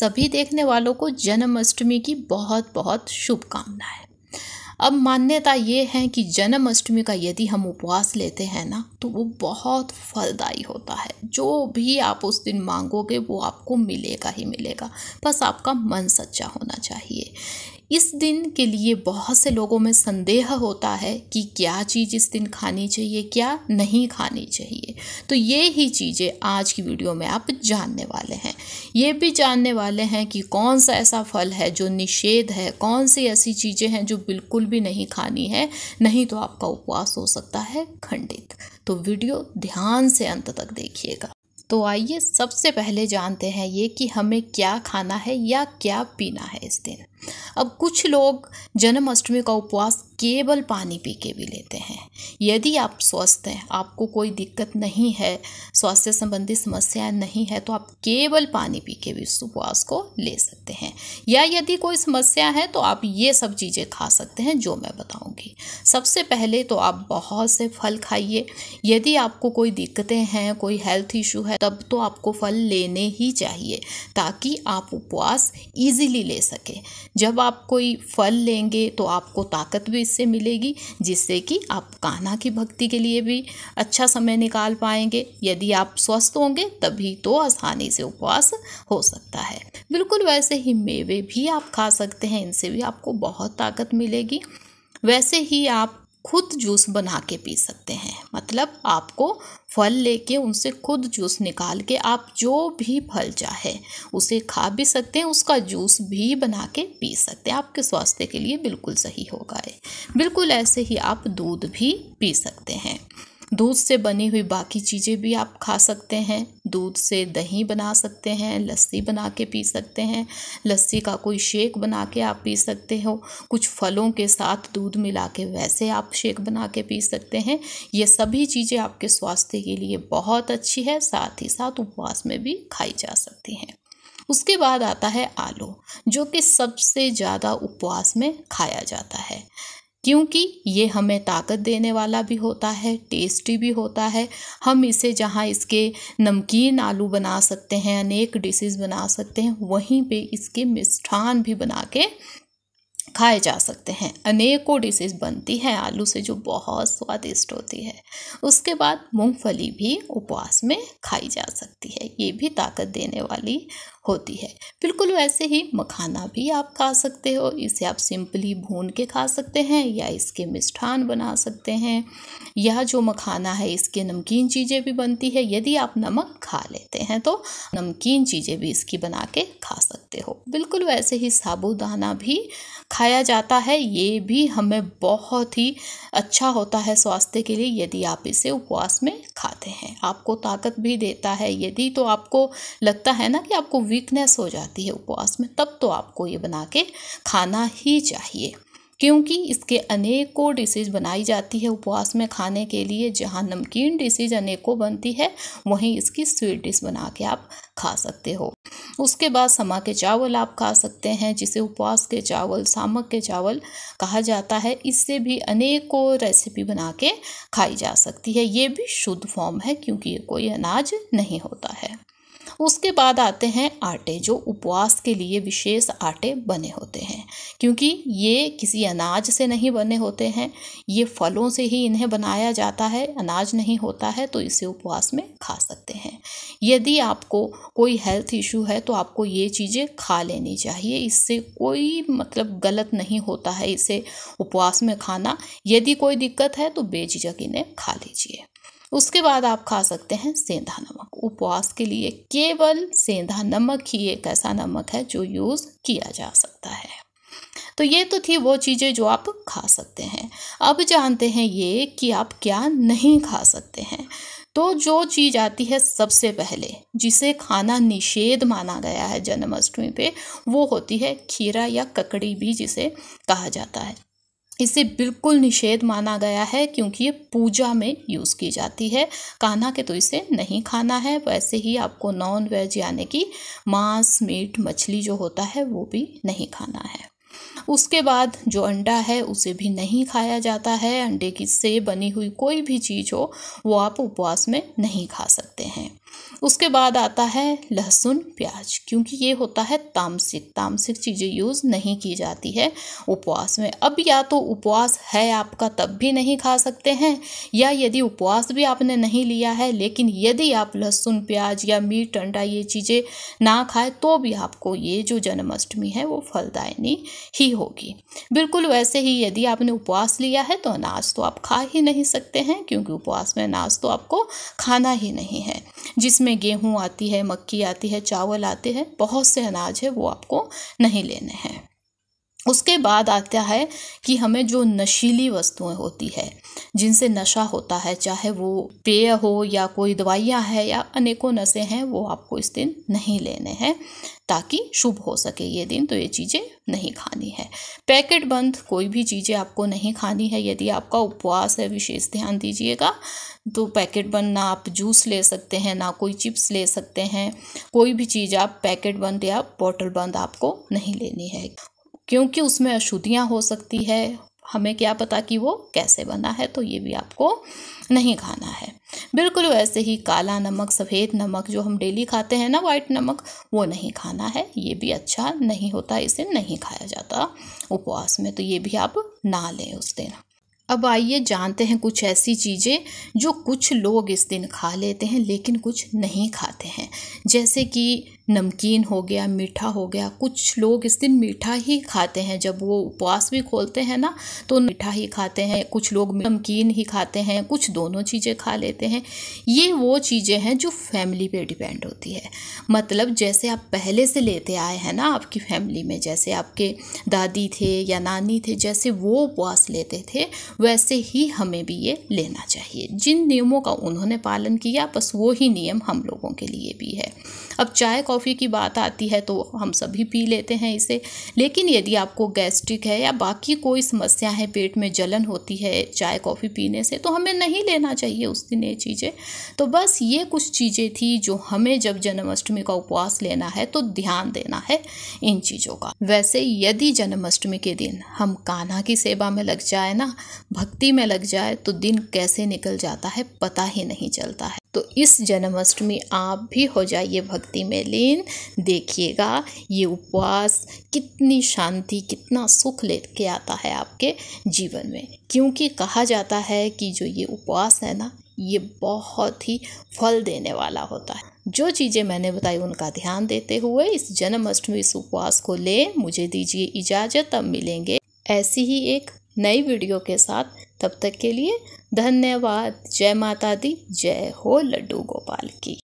सभी देखने वालों को जन्माष्टमी की बहुत बहुत शुभकामनाएं। अब मान्यता ये है कि जन्माष्टमी का यदि हम उपवास लेते हैं ना तो वो बहुत फलदायी होता है। जो भी आप उस दिन मांगोगे वो आपको मिलेगा ही मिलेगा, बस आपका मन सच्चा होना चाहिए। इस दिन के लिए बहुत से लोगों में संदेह होता है कि क्या चीज़ इस दिन खानी चाहिए, क्या नहीं खानी चाहिए। तो ये ही चीज़ें आज की वीडियो में आप जानने वाले हैं। ये भी जानने वाले हैं कि कौन सा ऐसा फल है जो निषेध है, कौन सी ऐसी चीज़ें हैं जो बिल्कुल भी नहीं खानी है, नहीं तो आपका उपवास हो सकता है खंडित। तो वीडियो ध्यान से अंत तक देखिएगा। तो आइए सबसे पहले जानते हैं ये कि हमें क्या खाना है या क्या पीना है इस दिन। अब कुछ लोग जन्माष्टमी का उपवास केवल पानी पी के भी लेते हैं। यदि आप स्वस्थ हैं, आपको कोई दिक्कत नहीं है, स्वास्थ्य संबंधी समस्याएं नहीं है, तो आप केवल पानी पी के भी इस उपवास को ले सकते हैं। या यदि कोई समस्या है तो आप ये सब चीज़ें खा सकते हैं जो मैं बताऊंगी। सबसे पहले तो आप बहुत से फल खाइए। यदि आपको कोई दिक्कतें हैं, कोई हेल्थ इशू है, तब तो आपको फल लेने ही चाहिए ताकि आप उपवास ईजिली ले सकें। जब आप कोई फल लेंगे तो आपको ताकत भी इससे मिलेगी, जिससे कि आप कान्हा की भक्ति के लिए भी अच्छा समय निकाल पाएंगे। यदि आप स्वस्थ होंगे तभी तो आसानी से उपवास हो सकता है। बिल्कुल वैसे ही मेवे भी आप खा सकते हैं, इनसे भी आपको बहुत ताकत मिलेगी। वैसे ही आप खुद जूस बना के पी सकते हैं, मतलब आपको फल लेके उनसे खुद जूस निकाल के आप जो भी फल चाहे उसे खा भी सकते हैं, उसका जूस भी बना के पी सकते हैं। आपके स्वास्थ्य के लिए बिल्कुल सही होगा ये। बिल्कुल ऐसे ही आप दूध भी पी सकते हैं। दूध से बनी हुई बाकी चीज़ें भी आप खा सकते हैं। दूध से दही बना सकते हैं, लस्सी बना के पी सकते हैं, लस्सी का कोई शेक बना के आप पी सकते हो। कुछ फलों के साथ दूध मिला के वैसे आप शेक बना के पी सकते हैं। ये सभी चीज़ें आपके स्वास्थ्य के लिए बहुत अच्छी है, साथ ही साथ उपवास में भी खाई जा सकती हैं। उसके बाद आता है आलू, जो कि सबसे ज़्यादा उपवास में खाया जाता है, क्योंकि ये हमें ताकत देने वाला भी होता है, टेस्टी भी होता है। हम इसे जहाँ इसके नमकीन आलू बना सकते हैं, अनेक डिशेस बना सकते हैं, वहीं पे इसके मिष्ठान भी बना के खाए जा सकते हैं। अनेकों डिशेस बनती हैं आलू से जो बहुत स्वादिष्ट होती है। उसके बाद मूंगफली भी उपवास में खाई जा सकती है, ये भी ताकत देने वाली होती है। बिल्कुल वैसे ही मखाना भी आप खा सकते हो। इसे आप सिंपली भून के खा सकते हैं या इसके मिष्ठान बना सकते हैं। यह जो मखाना है इसके नमकीन चीज़ें भी बनती है। यदि आप नमक खा लेते हैं तो नमकीन चीज़ें भी इसकी बना के खा सकते हो। बिल्कुल वैसे ही साबूदाना भी खाया जाता है। ये भी हमें बहुत ही अच्छा होता है स्वास्थ्य के लिए यदि आप इसे उपवास में खाते हैं। आपको ताकत भी देता है। यदि तो आपको लगता है ना कि आपको वीकनेस हो जाती है उपवास में, तब तो आपको ये बना के खाना ही चाहिए, क्योंकि इसके अनेकों डिशेज बनाई जाती है उपवास में खाने के लिए। जहाँ नमकीन डिशेज अनेकों बनती है, वहीं इसकी स्वीट डिश बना के आप खा सकते हो। उसके बाद समा के चावल आप खा सकते हैं, जिसे उपवास के चावल, सामक के चावल कहा जाता है। इससे भी अनेकों रेसिपी बना के खाई जा सकती है। ये भी शुद्ध फॉर्म है क्योंकि ये कोई अनाज नहीं होता है। उसके बाद आते हैं आटे, जो उपवास के लिए विशेष आटे बने होते हैं, क्योंकि ये किसी अनाज से नहीं बने होते हैं। ये फलों से ही इन्हें बनाया जाता है, अनाज नहीं होता है, तो इसे उपवास में खा सकते हैं। यदि आपको कोई हेल्थ इशू है तो आपको ये चीज़ें खा लेनी चाहिए। इससे कोई मतलब गलत नहीं होता है इसे उपवास में खाना। यदि कोई दिक्कत है तो बेझिझक इन्हें खा लीजिए। उसके बाद आप खा सकते हैं सेंधा नमक। उपवास के लिए केवल सेंधा नमक ही एक ऐसा नमक है जो यूज़ किया जा सकता है। तो ये तो थी वो चीज़ें जो आप खा सकते हैं। अब जानते हैं ये कि आप क्या नहीं खा सकते हैं। तो जो चीज़ आती है सबसे पहले, जिसे खाना निषेध माना गया है जन्माष्टमी पे, वो होती है खीरा या ककड़ी भी जिसे कहा जाता है। इसे बिल्कुल निषेध माना गया है क्योंकि ये पूजा में यूज़ की जाती है। कान्हा के तो इसे नहीं खाना है। वैसे ही आपको नॉन वेज यानी कि मांस, मीट, मछली जो होता है वो भी नहीं खाना है। उसके बाद जो अंडा है उसे भी नहीं खाया जाता है। अंडे की से बनी हुई कोई भी चीज़ हो वो आप उपवास में नहीं खा सकते हैं। उसके बाद आता है लहसुन प्याज, क्योंकि ये होता है तामसिक चीज़ें यूज़ नहीं की जाती है उपवास में। अब या तो उपवास है आपका तब भी नहीं खा सकते हैं, या यदि उपवास भी आपने नहीं लिया है लेकिन यदि आप लहसुन प्याज या मीट अंडा ये चीज़ें ना खाए तो भी आपको ये जो जन्माष्टमी है वो फलदायिनी ही होगी। बिल्कुल वैसे ही यदि आपने उपवास लिया है तो अनाज तो आप खा ही नहीं सकते हैं, क्योंकि उपवास में अनाज तो आपको खाना ही नहीं है, जिसमें गेहूं आती है, मक्की आती है, चावल आते हैं, बहुत से अनाज है वो आपको नहीं लेने हैं। उसके बाद आता है कि हमें जो नशीली वस्तुएं होती है, जिनसे नशा होता है, चाहे वो पेय हो या कोई दवाइयाँ हैं या अनेकों नशे हैं, वो आपको इस दिन नहीं लेने हैं ताकि शुभ हो सके ये दिन। तो ये चीज़ें नहीं खानी है। पैकेट बंद कोई भी चीज़ें आपको नहीं खानी है। यदि आपका उपवास है, विशेष ध्यान दीजिएगा, तो पैकेट बंद ना आप जूस ले सकते हैं, ना कोई चिप्स ले सकते हैं। कोई भी चीज़ आप पैकेट बंद या बोतल बंद आपको नहीं लेनी है, क्योंकि उसमें अशुद्धियाँ हो सकती है। हमें क्या पता कि वो कैसे बना है, तो ये भी आपको नहीं खाना है। बिल्कुल वैसे ही काला नमक, सफ़ेद नमक जो हम डेली खाते हैं ना, वाइट नमक, वो नहीं खाना है। ये भी अच्छा नहीं होता, इसे नहीं खाया जाता उपवास में, तो ये भी आप ना लें उस दिन। अब आइए जानते हैं कुछ ऐसी चीज़ें जो कुछ लोग इस दिन खा लेते हैं लेकिन कुछ नहीं खाते हैं। जैसे कि नमकीन हो गया, मीठा हो गया। कुछ लोग इस दिन मीठा ही खाते हैं, जब वो उपवास भी खोलते हैं ना तो मीठा ही खाते हैं। कुछ लोग नमकीन ही खाते हैं, कुछ दोनों चीज़ें खा लेते हैं। ये वो चीज़ें हैं जो फैमिली पे डिपेंड होती है। मतलब जैसे आप पहले से लेते आए हैं ना आपकी फैमिली में, जैसे आपके दादी थे या नानी थे, जैसे वो उपवास लेते थे वैसे ही हमें भी ये लेना चाहिए। जिन नियमों का उन्होंने पालन किया, बस वो ही नियम हम लोगों के लिए भी है। अब चाय कॉफ़ी की बात आती है तो हम सभी पी लेते हैं इसे, लेकिन यदि आपको गैस्ट्रिक है या बाकी कोई समस्या है, पेट में जलन होती है चाय कॉफ़ी पीने से, तो हमें नहीं लेना चाहिए उस दिन ये चीज़ें। तो बस ये कुछ चीज़ें थी जो हमें जब जन्माष्टमी का उपवास लेना है तो ध्यान देना है इन चीज़ों का। वैसे यदि जन्माष्टमी के दिन हम कान्हा की सेवा में लग जाए ना, भक्ति में लग जाए, तो दिन कैसे निकल जाता है पता ही नहीं चलता है। तो इस जन्माष्टमी आप भी हो जाइए भक्ति में लीन। देखिएगा ये उपवास कितनी शांति, कितना सुख लेके आता है आपके जीवन में। क्योंकि कहा जाता है कि जो ये उपवास है ना, ये बहुत ही फल देने वाला होता है। जो चीज़ें मैंने बताई उनका ध्यान देते हुए इस जन्माष्टमी इस उपवास को लें। मुझे दीजिए इजाज़त, अब मिलेंगे ऐसी ही एक नई वीडियो के साथ। तब तक के लिए धन्यवाद। जय माता दी, जय हो लड्डू गोपाल की।